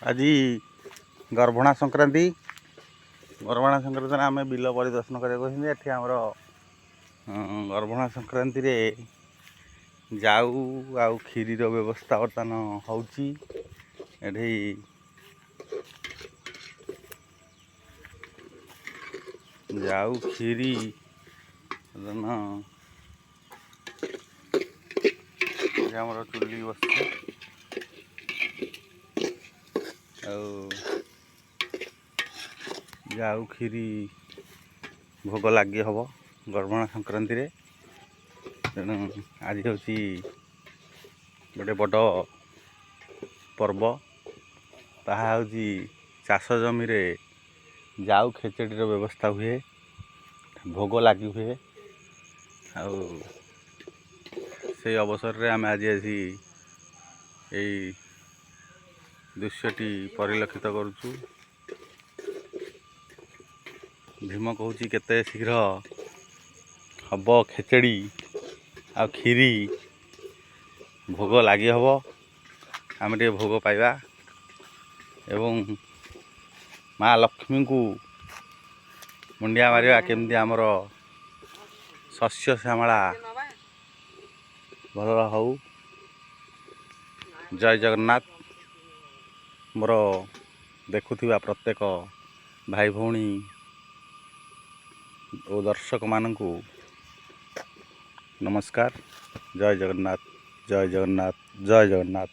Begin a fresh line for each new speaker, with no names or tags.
आज गर्भणा संक्रांति आम बिल परिदर्शन करते आमर गर्भणा संक्रांति रे जाऊ आउ खीरी व्यवस्था बर्तमान होची जाऊ खीरी आमर चुली बस जाऊ खीरी भोग लगे हम गर्भणा संक्रांति रे तेणु आज हूँ गोटे बड़ पर्व ताहा हूँ चाष जमी रे जाऊ खेचड़ी व्यवस्था हुए भोग लगी हुए से अवसर रे आम आज दृश्यटी परिलक्षित करुचु। भीम कहूँ केते शीघ्र हम खेचड़ी आ खीरी भोग लगे हम आम टे भोग पाइबा एवं माँ लक्ष्मी को मुंडिया मारिबा केमती आमर शस्य श्यामला भल हऊ। जय जगन्नाथ। मोर देखुथिबा प्रत्येक भाई भौणी और दर्शक मानू नमस्कार। जय जगन्नाथ जय जगन्नाथ जय जगन्नाथ।